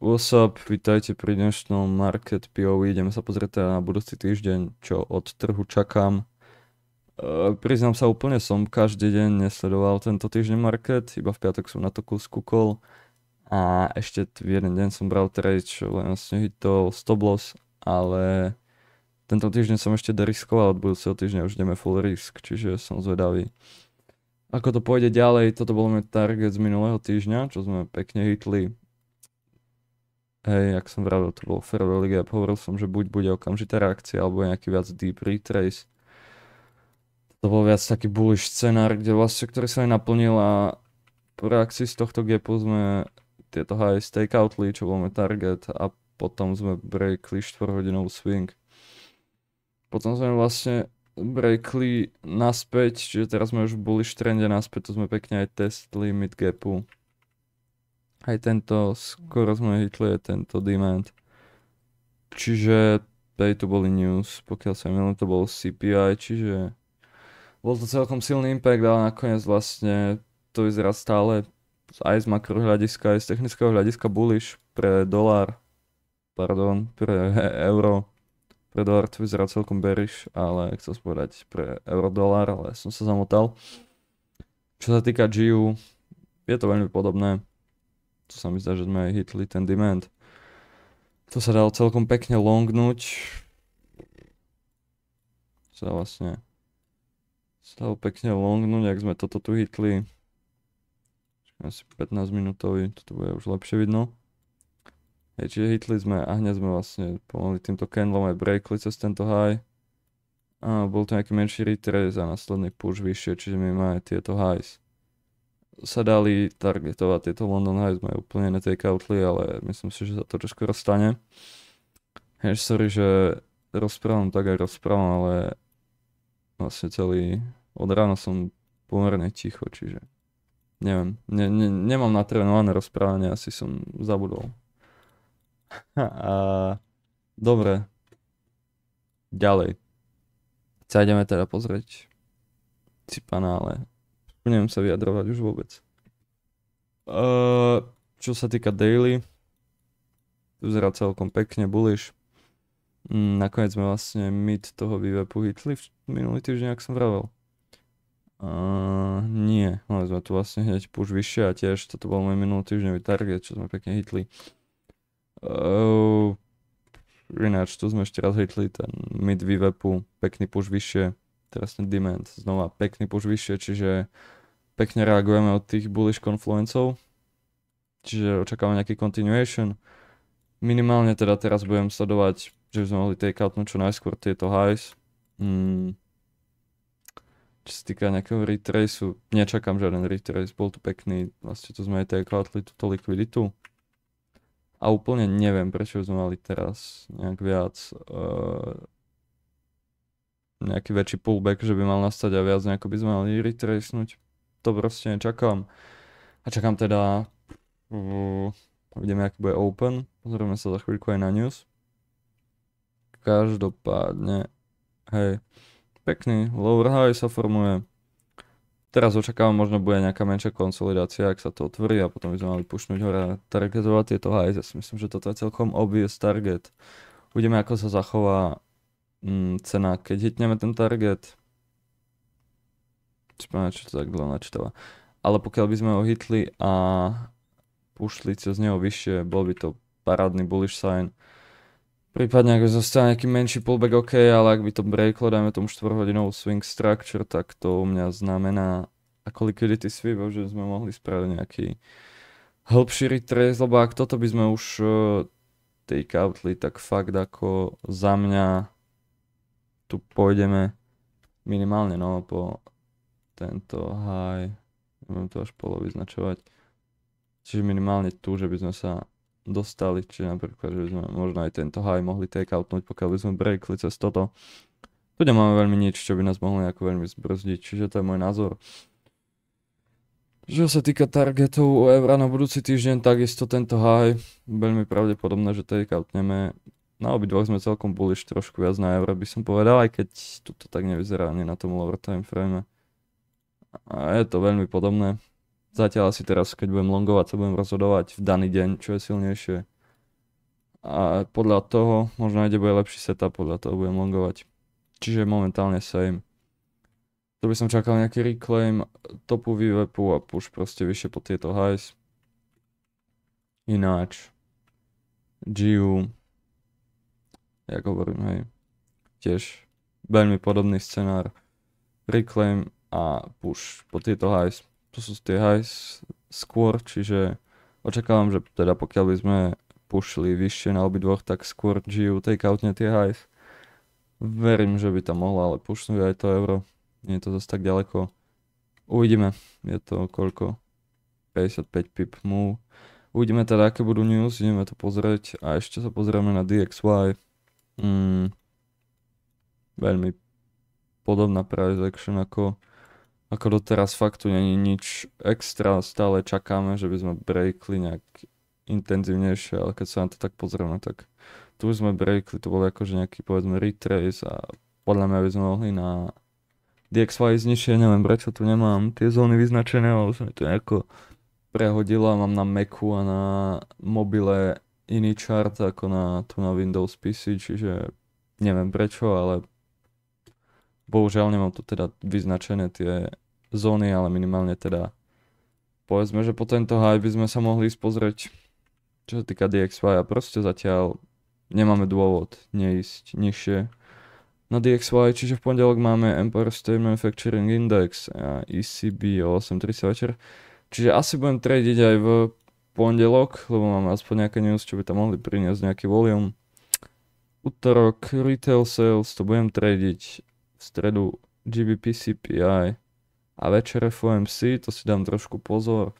What's up, vítajte pri dnešnom Market POV, ideme sa pozrieť teda na budúci týždeň, čo od trhu čakám. Priznám sa úplne som každý deň nesledoval tento týždeň market, iba v piatok som na to skúkol a ešte v jeden deň som bral trade, čo len vlastne hitol stop loss, ale tento týždeň som ešte deriskoval, od budúceho týždňa už ideme full risk, čiže som zvedavý. Ako to pôjde ďalej, toto bol môj target z minulého týždňa, čo sme pekne hitli. Hej, jak som vravil, to bol fair value gap, hovoril som, že buď bude okamžitá reakcia, alebo nejaký viac deep retrace. To bol viac taký bullish scenár, kde vlastne, ktorý sa aj naplnil a po reakcii z tohto gapu sme tieto highs takeoutli, čo bol môj target a potom sme breakli 4-hodinový swing. Potom sme vlastne breakli naspäť, čiže teraz sme už v bullish trende naspäť, to sme pekne aj testli mid gapu. Aj tento, skoro sme hitli aj tento demand. Čiže tady tu boli news, pokiaľ sa milím, to bol CPI, čiže bol to celkom silný impact, ale nakoniec vlastne to vyzerá stále aj z makro hľadiska, aj z technického hľadiska bullish pre dolár, pre euro. Pre dolár to vyzerá celkom bearish, ale chcel som povedať pre euro-dolár, ale som sa zamotal. Čo sa týka GU, je to veľmi podobné. To sa mi zdá, že sme aj hitli ten demand. To sa dalo celkom pekne longnúť. Sa dalo pekne longnúť, ak sme toto tu hitli. Asi 15 minútový, toto bude už lepšie vidno. Hej, čiže hitli sme a hneď sme vlastne pomohli týmto candlom aj breakli cez tento high. A bol to nejaký menší retrace a následný push vyššie, čiže my máme tieto highs. Sa dali targetovať, tieto London highs sme úplne netakeoutli, ale myslím si, že sa to skoro stane. Hej, sorry, že rozprávam tak aj rozprávam, ale vlastne celý od rána som pomerne ticho, čiže neviem, nemám natrénované rozprávanie, asi som zabudol. Dobre, ďalej. Sa ideme teda pozrieť si panále. Neviem sa vyjadrovať už vôbec. Čo sa týka daily, vyzerá celkom pekne bullish. Nakoniec sme vlastne mid toho VWAPu hitli minulý týždeň, ak som vravel. Nie, mali sme tu vlastne hneď push vyššie a tiež toto bol môj minulý týždňový target, čo sme pekne hitli. Ináč, tu sme ešte raz hitli ten mid VWAPu, pekný push vyššie. Teraz ten demand znova pekný push vyššie, čiže pekne reagujeme od tých bullish confluencov. Čiže očakávame nejaký continuation. Minimálne teda teraz budem sledovať, že by sme mohli takeoutnúť čo najskôr tieto highs. Čo sa týka nejakého retraceu, nečakám žiaden retrace, bol tu pekný, vlastne tu sme aj takeoutli túto likviditu. A úplne neviem, prečo by sme mali teraz nejak viac nejaký väčší pullback, že by mal nastať a viac nejako by sme mali retracenúť. To proste nečakám. A čakám teda, uvidíme, aký bude open. Pozrieme sa za chvíľku aj na news. Každopádne, hej, pekný lower high sa formuje. Teraz očakávam, možno bude nejaká menšia konsolidácia, ak sa to otvorí a potom by sme mali pushnúť hore a targetovať tieto highs. Ja si myslím, že toto je celkom obvious target. Uvidíme, ako sa zachová cena, keď hitneme ten target. Čo to tak dlho načítava. Ale pokiaľ by sme ho hitli a pušli cez neho vyššie, bol by to parádny bullish sign. Prípadne, ak by zostal nejaký menší pullback, OK, ale ak by to breaklo, dajme tomu 4-hodinovú swing structure, tak to u mňa znamená ako liquidity sweep, že sme mohli spraviť nejaký hĺbší retrace, lebo ak toto by sme už takeoutli, tak fakt ako za mňa tu pôjdeme minimálne po tento high, neviem to až polovyznačovať, čiže minimálne tu, že by sme sa dostali, čiže napríklad, že by sme možno aj tento high mohli takeoutnúť, pokiaľ by sme breakli cez toto. Tu nemáme veľmi nič, čo by nás mohlo nejako veľmi zbrzdiť, čiže to je môj názor. Čo sa týka targetov u eura na budúci týždeň, takisto tento high, veľmi pravdepodobné, že takeoutneme. Na obidvoch sme celkom bullish, trošku viac na euro by som povedal, aj keď toto tak nevyzerá ani na tom lower time frame. A je to veľmi podobné. Zatiaľ asi teraz, keď budem longovať, sa budem rozhodovať v daný deň, čo je silnejšie. a podľa toho možno aj bude lepší setup, podľa toho budem longovať. Čiže momentálne same. To by som čakal nejaký reclaim, topu VWAPu a push proste vyššie po tieto highs. Ináč GU, jak hovorím, hej, tiež veľmi podobný scenár. Reclaim a push po tieto highs. To sú tie highs skôr, čiže očakávam, že teda pokiaľ by sme pušli vyššie na obidvoch, tak skôr GU takeoutne tie highs. Verím, že by tam mohla ale pushnúť aj to euro. Nie je to zase tak ďaleko. Uvidíme. Je to koľko? 55 pip move. Uvidíme teda, aké budú news, ideme to pozrieť a ešte sa pozrieme na DXY. Veľmi podobná price action ako doteraz, fakt tu není nič extra, stále čakáme, že by sme breakli nejak intenzívnejšie, ale keď sa na to tak pozrieme, tak tu už sme breakli, to bol akože nejaký povedzme retrace a podľa mňa by sme mohli na DXY znižšie, neviem prečo tu nemám tie zóny vyznačené, ale som to nejako prehodila, mám na Macu a na mobile iný chart ako tu na Windows PC, čiže neviem prečo, ale bohužiaľ nemám tu teda vyznačené tie zóny, ale minimálne teda povedzme, že po tento high by sme sa mohli ísť pozrieť, čo sa týka DXY a proste zatiaľ nemáme dôvod neísť nižšie na DXY, čiže v pondelok máme Empire State Manufacturing Index a ECB o 8:30 večer. Čiže asi budem tradiť aj v pondelok, lebo máme aspoň nejaké news, čo by tam mohli priniesť nejaký volume. Utorok retail sales, to budem tradiť v stredu GBP CPI a večer FOMC, to si dám trošku pozor.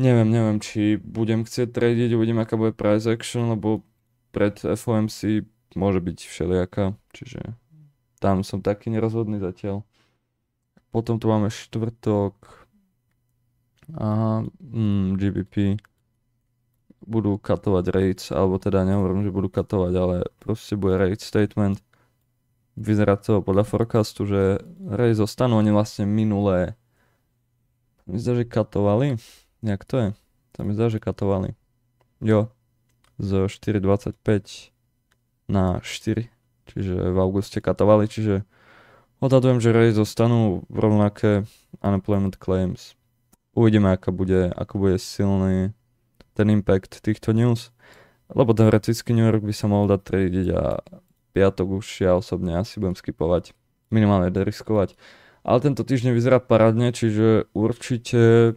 Neviem, či budem chcieť tradiť, uvidím, aká bude price action, lebo pred FOMC môže byť všelijaká, čiže tam som taký nerozhodný zatiaľ. Potom tu máme štvrtok a GBP budú katovať rates, alebo teda nehovorím, že budú katovať, ale proste bude rate statement. Vyzerá to podľa forecastu, že rates zostanú, oni vlastne minulé mi zdá, že katovali. Jak to je? To mi zdá, že katovali. Jo, z 4,25 na 4, čiže v auguste katovali, čiže odhadujem, že rates zostanú v rovnaké unemployment claims. Uvidíme, ako bude silný ten impact týchto news, lebo teoreticky New York by sa mohol dať tradiť a piatok už ja osobne asi budem skipovať, minimálne deriskovať. Ale tento týždeň vyzerá parádne, čiže určite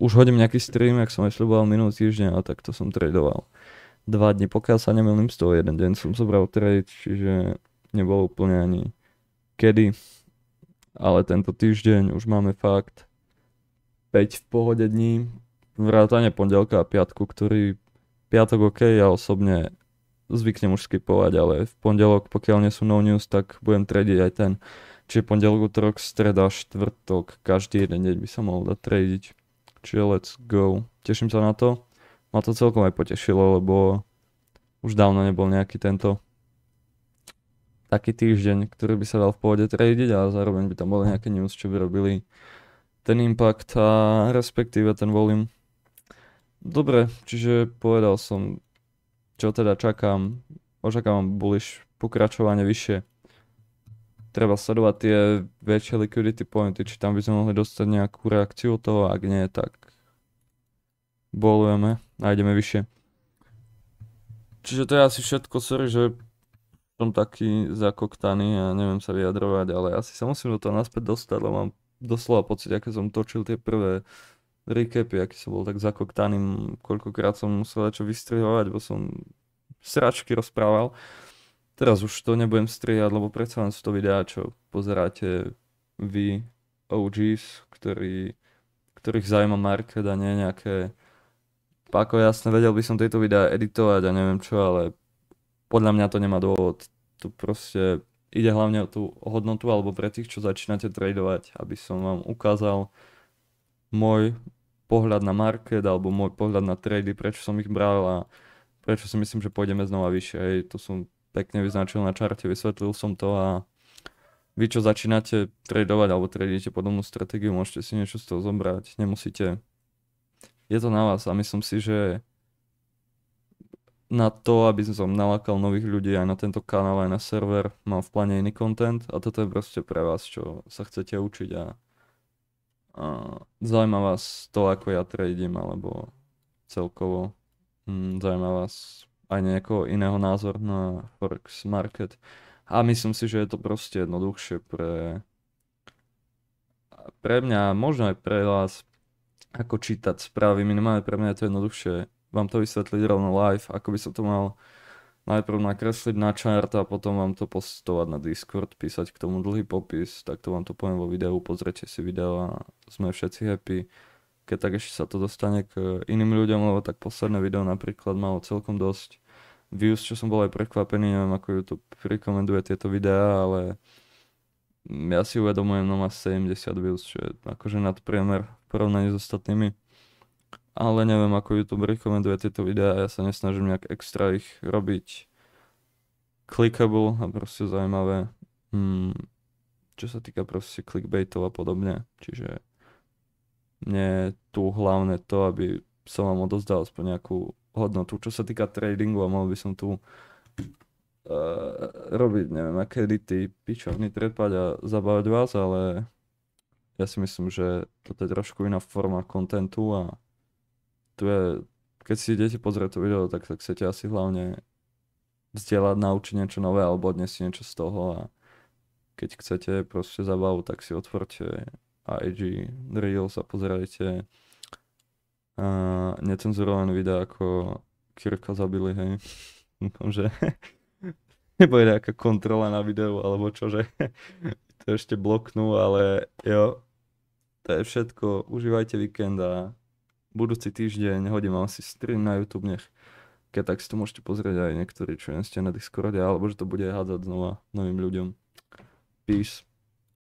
už hodím nejaký stream, jak som aj sľuboval minulý týždeň, a tak to som tradoval 2 dní, pokiaľ sa nemýlim, z toho jeden deň som zobral trade, čiže nebolo úplne ani kedy, ale tento týždeň už máme fakt 5 v pohode dní, vrátane pondelka a piatku, ktorý piatok ok, ja osobne zvyknem už skipovať, ale v pondelok, pokiaľ nie sú no news, tak budem tradiť aj ten. Čiže pondelok, utorok, streda, štvrtok, každý jeden deň by sa mohol dať tradiť. Čiže let's go. Teším sa na to. Ma to celkom aj potešilo, lebo už dávno nebol nejaký tento taký týždeň, ktorý by sa dal v pohode tradiť a zároveň by tam boli nejaké news, čo by robili ten impact a respektíve ten volume. Dobre, čiže povedal som, čo teda čakám. Očakávam bullish pokračovanie vyššie. Treba sledovať tie väčšie liquidity pointy, či tam by sme mohli dostať nejakú reakciu toho, ak nie, tak bolujeme a ideme vyššie. Čiže to je asi všetko, sorry, že som taký zakoktaný a neviem sa vyjadrovať, ale asi sa musím do toho naspäť dostať, lebo mám doslova pocit, aké som točil tie prvé recapy, aký som bol tak zakoktaný, koľkokrát som musel čo vystrihovať, bo som sračky rozprával. Teraz už to nebudem strihať, lebo predsa len sú to videá, čo pozeráte vy OGs, ktorých zaujíma market a nie nejaké páko, jasne, vedel by som tieto videá editovať a neviem čo, ale podľa mňa to nemá dôvod. Tu proste ide hlavne o tú hodnotu, alebo pre tých, čo začínate tradovať, aby som vám ukázal môj pohľad na market, alebo môj pohľad na trady, prečo som ich bral a prečo si myslím, že pôjdeme znova vyššie. Hej, to som pekne vyznačil na čarte, vysvetlil som to a vy, čo začínate tradovať alebo tradujete podobnú stratégiu, môžete si niečo z toho zobrať, nemusíte. Je to na vás a myslím si, že na to, aby som nalákal nových ľudí aj na tento kanál, aj na server, mám v pláne iný content a toto je proste pre vás, čo sa chcete učiť a zaujíma vás to, ako ja tradím, alebo celkovo zaujíma vás aj nejakého iného názor na Forex market. A myslím si, že je to proste jednoduchšie pre mňa, možno aj pre vás, ako čítať správy. Minimálne pre mňa je to jednoduchšie vám to vysvetliť rovno live, ako by som to mal najprv nakresliť na chart a potom vám to postovať na Discord, písať k tomu dlhý popis, tak to vám to poviem vo videu, pozrite si video a sme všetci happy. Keď tak ešte sa to dostane k iným ľuďom, lebo tak posledné video napríklad malo celkom dosť views, čo som bol aj prekvapený, neviem ako YouTube rekomenduje tieto videá, ale ja si uvedomujem, no má 70 views, čo je akože nadpriemer v porovnaní s ostatnými. Ale neviem, ako YouTube rekomenduje tieto videá, ja sa nesnažím nejak extra ich robiť clickable a proste zaujímavé. Čo sa týka proste clickbaitov a podobne. Čiže mne je tu hlavné to, aby som vám odozdal aspoň nejakú hodnotu. Čo sa týka tradingu a mohol by som tu robiť, neviem, aké edity, pičovný trepať a zabávať vás, ale ja si myslím, že toto je trošku iná forma kontentu a tu je, keď si idete pozrieť to video, tak chcete asi hlavne vzdelať, naučiť niečo nové alebo odniesť niečo z toho a keď chcete proste zabavu, tak si otvorte IG Reels a pozerajte necenzurované videá ako Kirka zabili, hej. Dúfam, že nebude nejaká kontrola na videu alebo čo, že to ešte bloknú, ale jo, to je všetko. Užívajte víkend a budúci týždeň hodím asi stream na YouTube, nech keď tak si to môžete pozrieť aj niektorí, čo nie ste na Discorde, alebo že to bude hádzať znova novým ľuďom. Peace.